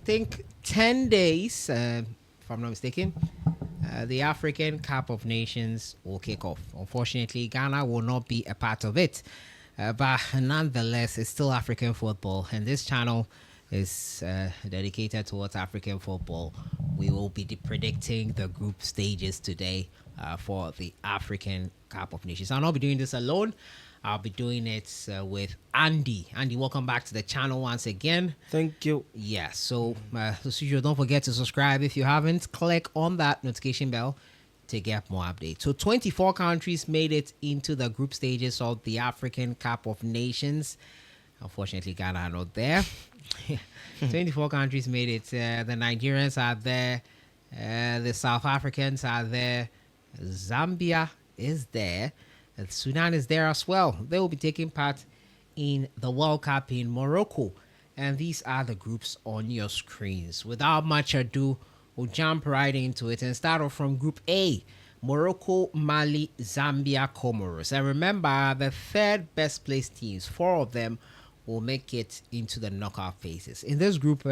think 10 days, if I'm not mistaken, the African Cup of Nations will kick off. Unfortunately, Ghana will not be a part of it. But nonetheless, it's still African football, and this channel is dedicated towards African football. We will be predicting the group stages today for the African Cup of Nations. I'll not be doing this alone. I'll be doing it with Andy. Andy, welcome back to the channel once again. Thank you. Yeah, so as usual, don't forget to subscribe if you haven't. Click on that notification bell to get more updates. So 24 countries made it into the group stages of the African Cup of Nations. Unfortunately, Ghana are not there. 24 countries made it. The Nigerians are there. The South Africans are there. Zambia is there. Sudan is there as well. They will be taking part in the World Cup in Morocco. And these are the groups on your screens. Without much ado, we'll jump right into it and start off from Group A. Morocco, Mali, Zambia, Comoros. And remember, the third best placed teams, 4 of them, will make it into the knockout phases. In this group,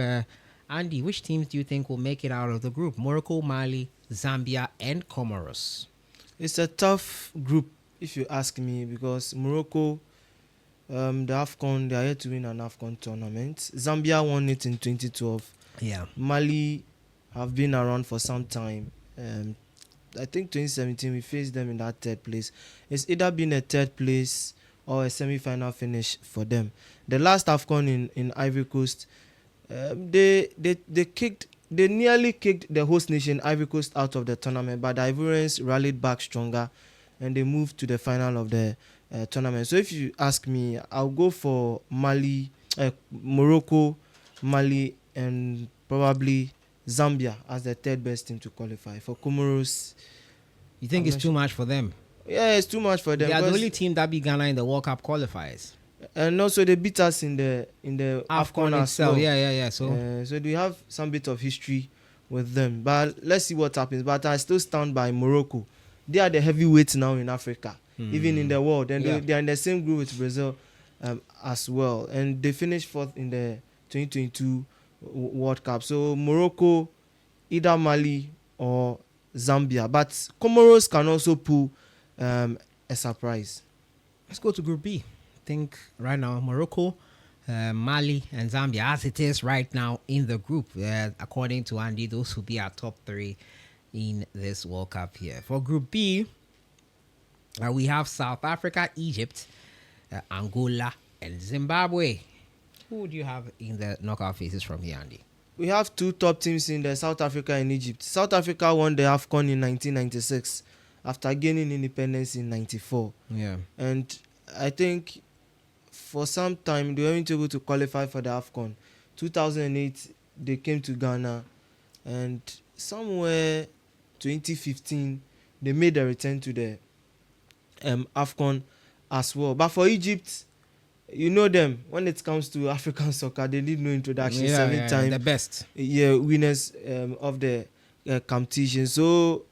Andy, which teams do you think will make it out of the group? Morocco, Mali, Zambia, and Comoros. It's a tough group, if you ask me, because Morocco, the Afcon, they are yet to win an Afcon tournament. Zambia won it in 2012. Yeah. Mali have been around for some time. I think 2017 we faced them in that third place. It's either been a third place or a semi-final finish for them. The last Afcon in Ivory Coast, they nearly kicked the host nation Ivory Coast out of the tournament, but the Ivorians rallied back stronger and they moved to the final of the tournament. So if you ask me, I'll go for Morocco, Mali, and probably Zambia as the third best team to qualify. For Comoros, You think it's too much for them? Yeah, it's too much for them. They are the only team that beat Ghana in the World Cup qualifiers. And also they beat us in the Afcon itself. well. Yeah. So we have some bit of history with them. But let's see what happens. But I still stand by Morocco. They are the heavyweights now in Africa, even in the world. And they are in the same group with Brazil as well. And they finished 4th in the 2022 World Cup. So Morocco, either Mali or Zambia. But Comoros can also pull a surprise. let's go to Group B. I think right now Morocco, Mali, and Zambia, as it is right now in the group. According to Andy, those will be our top 3 in this World Cup here. For Group B, we have South Africa, Egypt, Angola, and Zimbabwe. Who would you have in the knockout phases from here, Andy? We have 2 top teams in the South Africa and Egypt. South Africa won the Afcon in 1996 after gaining independence in 94. Yeah. And I think for some time they weren't able to qualify for the Afcon. 2008 they came to Ghana, and somewhere 2015 they made a return to the Afcon as well. But for Egypt, you know them, when it comes to African soccer, they need no introduction. 7 times the best. Winners of the competition. So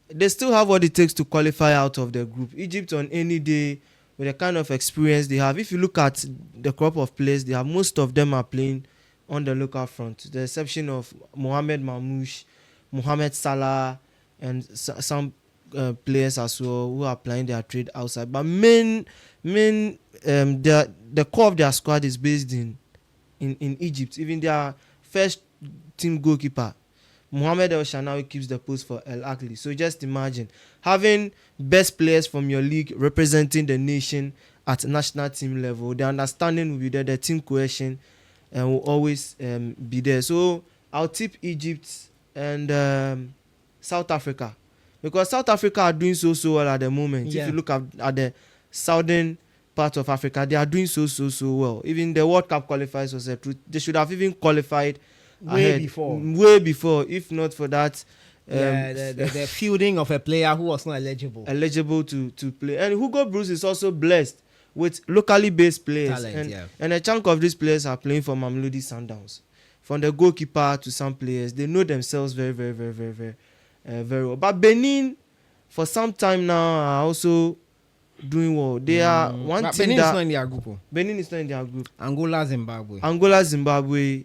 they still have what it takes to qualify out of the group. Egypt on any day, with the kind of experience they have, if you look at the crop of players they have, most of them are playing on the local front. The exception of Mohamed Mamouche, Mohamed Salah, and some players as well who are playing their trade outside. But the core of their squad is based in Egypt. Even their first team goalkeeper, Mohamed El Shanawi, keeps the post for El Ahly. So just imagine having best players from your league representing the nation at national team level. The understanding will be there, the team cohesion will always be there. So I'll tip Egypt and South Africa, because South Africa are doing so well at the moment. Yeah. If you look at the southern part of Africa, they are doing so well. Even the World Cup qualifiers was a truth. They should have even qualified way before, if not for that the fielding of a player who was not eligible to play. And Hugo Bruce is also blessed with locally based players. Talent, and a chunk of these players are playing for Mamelodi Sundowns. From the goalkeeper to some players, they know themselves very well. But Benin, for some time now, are also doing well. They are one team Benin is not in their group. Benin is not in their group. Angola, Zimbabwe. Zimbabwe,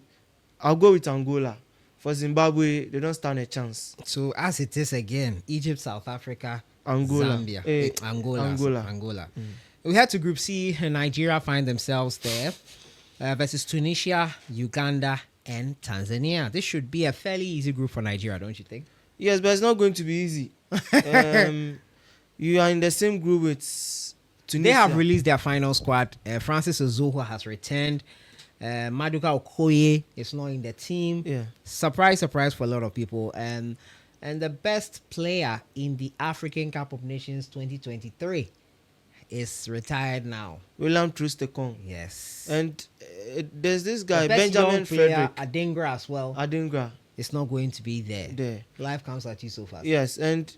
I'll go with Angola. For Zimbabwe, they don't stand a chance. So as it is again, Egypt, South Africa, Angola. Zambia, Angola, Angola. Angola. We had to Group C, and Nigeria find themselves there versus Tunisia, Uganda, and Tanzania. This should be a fairly easy group for Nigeria, don't you think? Yes, but it's not going to be easy. You are in the same group with Tunisia. They have released their final squad. Francis Ozoho has returned. Maduka Okoye is not in the team. Yeah. Surprise for a lot of people. And the best player in the African Cup of Nations 2023 is retired now. William Troost-Ekong. Yes. And there's this guy, the best Benjamin young player, Frederick. Adingra as well. Adingra. It's not going to be there. There. Life comes at you so fast. Yes, and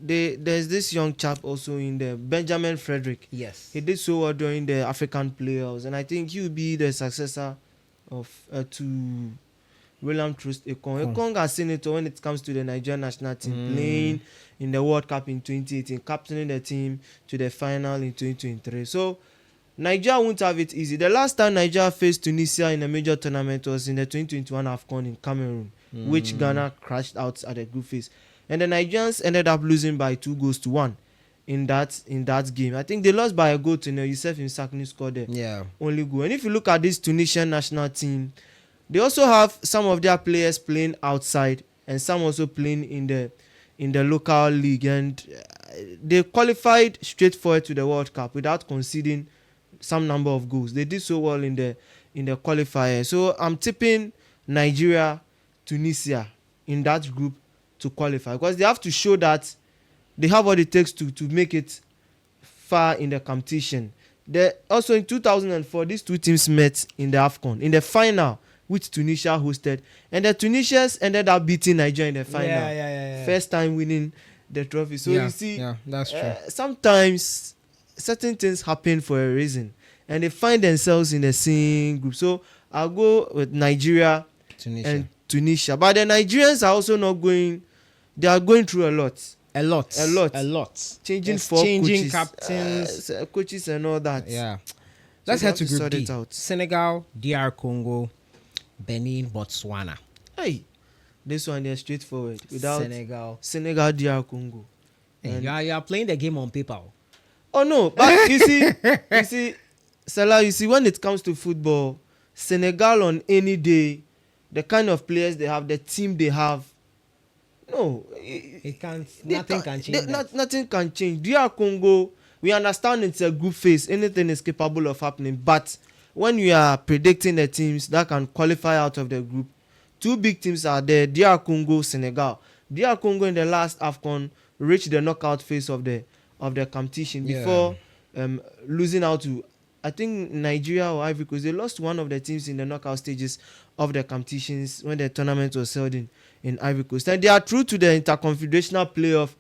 there's this young chap also in there, Benjamin Frederick. Yes. He did so well during the African playoffs, and I think he will be the successor of to William Troost-Ekong. Ekong has seen it when it comes to the Nigerian national team, playing in the World Cup in 2018, captaining the team to the final in 2023. So Nigeria won't have it easy. The last time Nigeria faced Tunisia in a major tournament was in the 2021 Afcon in Cameroon, which Ghana crashed out at the group phase. And the Nigerians ended up losing by 2-1 in that game. I think they lost by a goal to Youssef Msakni scored the only goal. And if you look at this Tunisian national team, they also have some of their players playing outside and some also playing in the local league. And they qualified straightforward to the World Cup without conceding some number of goals. They did so well in the qualifier. So I'm tipping Nigeria, Tunisia in that group to qualify, because they have to show that they have what it takes to make it far in the competition. Also in 2004, these two teams met in the Afcon in the final, which Tunisia hosted, and the Tunisians ended up beating Nigeria in the final. First time winning the trophy. So you see, that's true. Sometimes certain things happen for a reason, and they find themselves in the same group. So I'll go with Nigeria and Tunisia. But the Nigerians are also not going. They are going through a lot. Changing coaches, captains, coaches and all that. Yeah. So Let's head to Group sort D. it out. Senegal, DR Congo, Benin, Botswana. Hey, this one is straightforward. Without Senegal, DR Congo. And you are playing the game on paper. Oh no, but you see, Salah, when it comes to football, Senegal on any day, the kind of players they have, the team they have, no, nothing can change. Nothing can change. DR Congo, we understand it's a group phase. Anything is capable of happening. But when you are predicting the teams that can qualify out of the group, two big teams are there: DR Congo, Senegal. DR Congo in the last Afcon reached the knockout phase of the competition before losing out to, I think, Nigeria or Ivory Coast. They lost one of the teams in the knockout stages of the competitions when the tournament was held in Ivory Coast. And they are through to the interconfederational playoff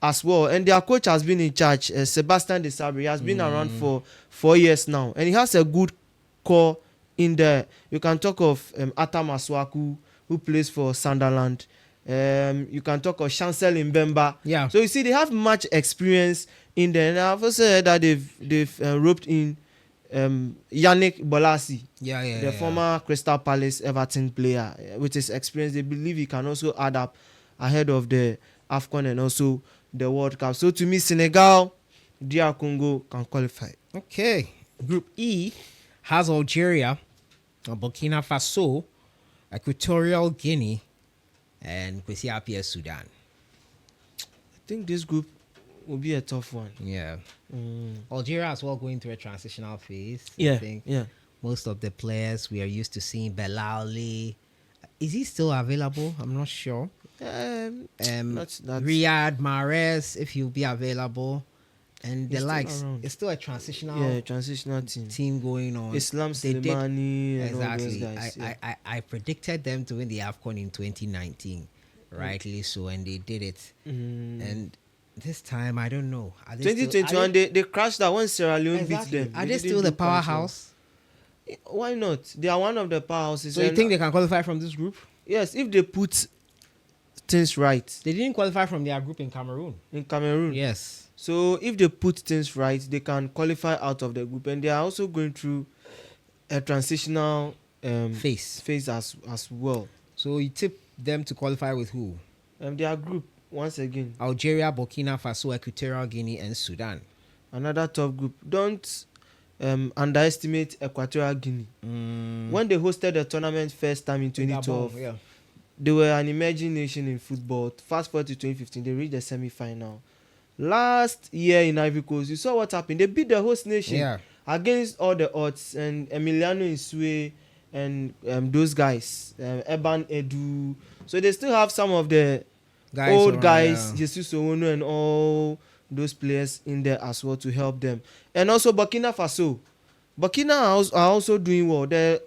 as well. And their coach has been in charge, Sebastian Desabre. He has been around for 4 years now. And he has a good core in there. You can talk of Atam Aswaku, who plays for Sunderland. You can talk of Chancel Mbemba. Yeah. So you see, they have much experience in there. And I've also heard that they've roped in Yannick Bolasie, the former Crystal Palace Everton player, with his experience. They believe he can also add up ahead of the Afcon and also the World Cup. So to me, Senegal, DR Congo can qualify. Okay. Group E has Algeria, Burkina Faso, Equatorial Guinea, and Kwesi Appiah, Sudan. I think this group will be a tough one. Yeah. Algeria as well going through a transitional phase. Yeah. I think most of the players we are used to seeing, Belauli, is he still available? I'm not sure. That's Riyad Mahrez, if he'll be available, and the likes. Around. It's still a transitional team going on. Islam Slimani and all those guys. I predicted them to win the Afcon in 2019, rightly so, and they did it. And this time, I don't know. 2021, they crashed that when Sierra Leone beat them. Are they still the powerhouse? Why not? They are one of the powerhouses. So you think they can qualify from this group? Yes, if they put things right. They didn't qualify from their group in Cameroon. Yes. So if they put things right, they can qualify out of the group. And they are also going through a transitional face. as well. So you tip them to qualify with who? Their group once again. Algeria, Burkina Faso, Equatorial Guinea, and Sudan. Another tough group. Don't underestimate Equatorial Guinea. When they hosted the tournament first time in 2012, yeah. they were an emerging nation in football. Fast forward to 2015, they reached the semi-final. Last year in Ivory Coast, you saw what happened. They beat the host nation against all the odds. And Emiliano Insue and those guys, Eban Edu. So they still have some of the old guys, Jesus Owono and all those players in there as well to help them. And also Burkina Faso. Burkina are also doing well. The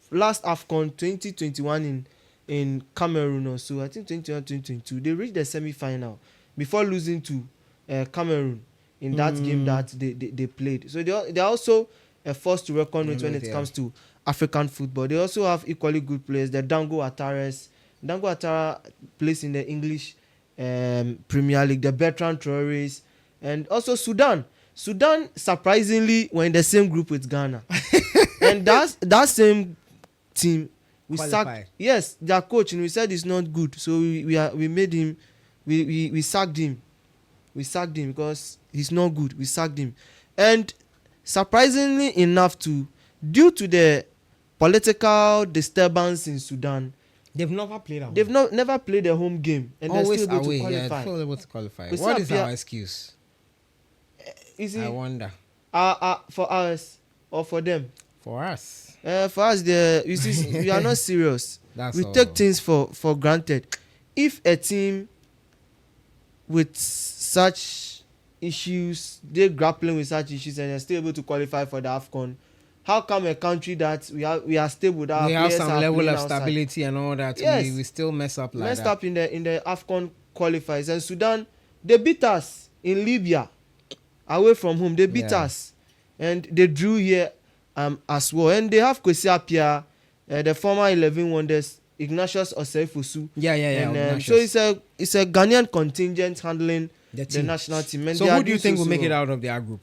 last Afcon 2021 in Cameroon or so, I think 2022, they reached the semi-final before losing to Cameroon in that game that they played. So they are also a force to reckon with when it comes to African football. They also have equally good players. The Dango Ouattara plays in the English Premier League. The Bertrand Traorés, and also Sudan, surprisingly, were in the same group with Ghana. And that same team, we sacked. Yes, their coach, and we said it's not good. So we made him. We sacked him. We sacked him because he's not good. We sacked him. And surprisingly enough, too, due to the political disturbance in Sudan, they've never played at home. They've never played a home game, and always they're still away. able to qualify. What is our excuse? I wonder. For us or for them? For us. For us, you see, we are not serious. We all. take things for granted. If a team with such issues, they're grappling with such issues, and they're still able to qualify for the Afcon, how come a country that we are stable, that we have some level of outside, stability and all that, yes, we still mess up like messed that. up in the Afcon qualifiers? And Sudan, they beat us in Libya away from home. They beat us, and they drew here as well. And they have Kwesi Appiah, the former 11 Wonders, Ignatius Osei-Fosu. And so it's a Ghanaian contingent handling the national team. And so who do you think will make it out of their group?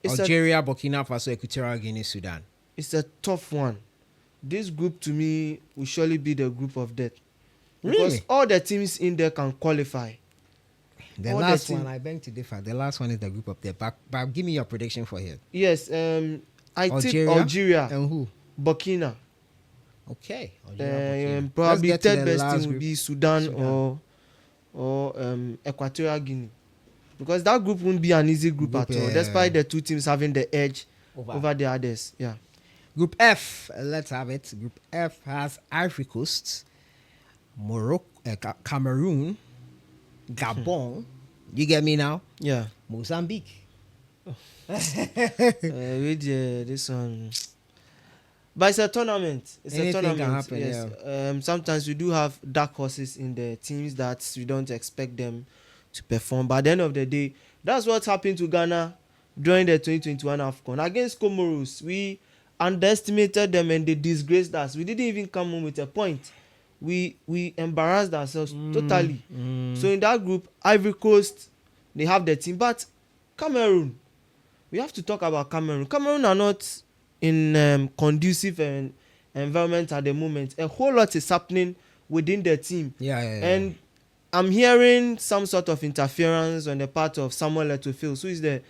Algeria, Burkina Faso, Equatorial Guinea, Sudan. It's a tough one. This group, to me, will surely be the group of death. Really? Because all the teams in there can qualify. The last one, I beg to differ. The last one is the group of death. But give me your prediction for here. Yes, I think Algeria and who? Burkina. Okay. Probably third best team would be Sudan. or Equatorial Guinea. Because that group won't be an easy group at all, despite the two teams having the edge over the others. Yeah. Group F, let's have it. Group F has Ivory Coast, Morocco, Cameroon, Gabon. You get me now? Yeah. Mozambique. This one. But it's a tournament. Anything can happen, yes. Sometimes we do have dark horses in the teams that we don't expect them to perform. But at the end of the day, that's what happened to Ghana during the 2021 Afcon. Against Comoros, we underestimated them and they disgraced us. We didn't even come home with a point. We embarrassed ourselves totally. So in that group, Ivory Coast, they have the team. But Cameroon, we have to talk about Cameroon. Cameroon are not in conducive environment at the moment. A whole lot is happening within the team. And I'm hearing some sort of interference on the part of Samuel Eto'o, who is the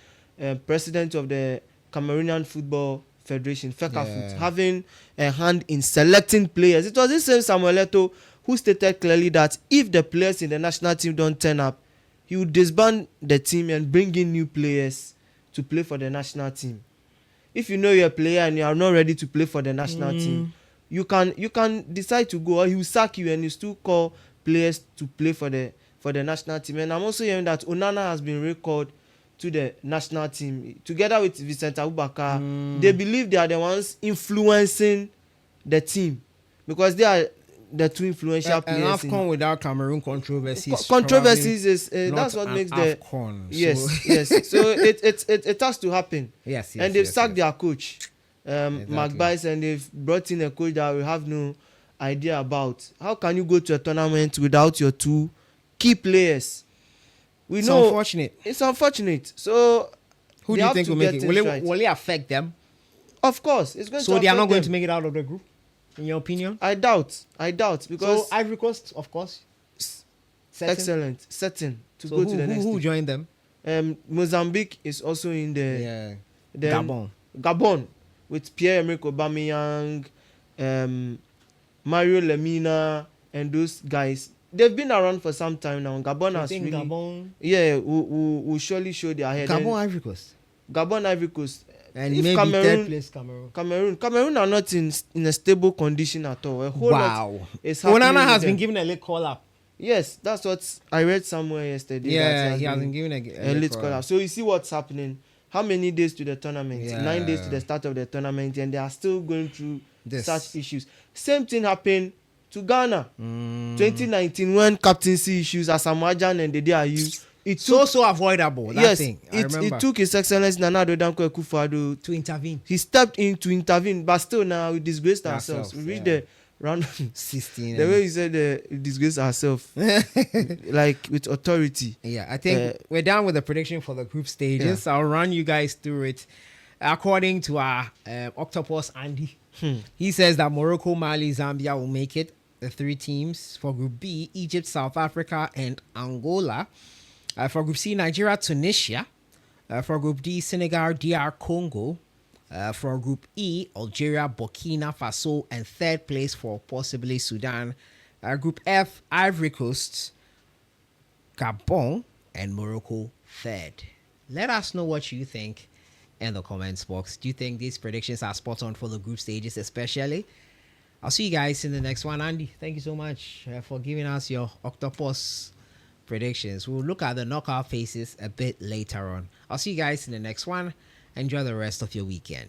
president of the Cameroonian Football Federation, FECAFOOT, having a hand in selecting players. It was this same Samuel Eto'o who stated clearly that if the players in the national team don't turn up, he would disband the team and bring in new players to play for the national team. If you know you're a player and you are not ready to play for the national team, you can decide to go, or he will sack you and you still call players to play for the national team. And I'm also hearing that Onana has been recalled to the national team together with Vincent Abubakar. They believe they are the ones influencing the team because they are the two influential players. And Afcon without Cameroon controversies. Controversies is that's what makes the Afcon. Yes. So it has to happen. Yes. And they've sacked their coach, Mark Bice, and they've brought in a coach that we have no idea about. How can you go to a tournament without your two key players? It's unfortunate. So who do you think will make it? Will it affect them? Of course, it's going to. So they are not going to make it out of the group. in your opinion? I doubt because So Ivory Coast, of course, certain. excellent setting to So go to the next who stage. joined them? Mozambique is also in there. Yeah, Then Gabon. with Pierre-Emerick Aubameyang, Mario Lemina, and those guys. They've been around for some time now. Gabon I has think really, Gabon, yeah, will surely show their head. Gabon, Ivory Coast, Gabon, Ivory Coast. and If maybe third Cameroon, place Cameroon. Cameroon are not in a stable condition at all. A whole lot Wow. is happening. Onana with has them. been given a late call up. Yes, that's what I read somewhere yesterday. Yeah, that he hasn't been given a late call up. So you see what's happening. How many days to the tournament? Yeah. 9 days to the start of the tournament, and they are still going through This. such issues. Same thing happened to Ghana. Mm. 2019 when captaincy issues Asamoah and Dede Ayew. It took So avoidable. That yes, thing. I remember. it took His Excellency Nana Addo Dankwa Akufo-Addo. To intervene. He stepped in to intervene, but still now we disgraced Ourselves, ourselves. We reached yeah. the round. 16. The way you said we disgraced ourselves, like with authority. Yeah, I think we're done with the prediction for the group stages. I'll run you guys through it. According to our Octopus Andy, he says that Morocco, Mali, Zambia will make it. The 3 teams for Group B: Egypt, South Africa, and Angola. For Group C: Nigeria, Tunisia. For Group D: Senegal, DR Congo. For Group E: Algeria, Burkina Faso, and third place for possibly Sudan. Group F: Ivory Coast, Gabon, and Morocco third. Let us know what you think in the comments box. Do you think these predictions are spot on for the group stages especially? I'll see you guys in the next one. Andy, thank you so much for giving us your Octopus predictions. We'll look at the knockout phases a bit later on. I'll see you guys in the next one. Enjoy the rest of your weekend.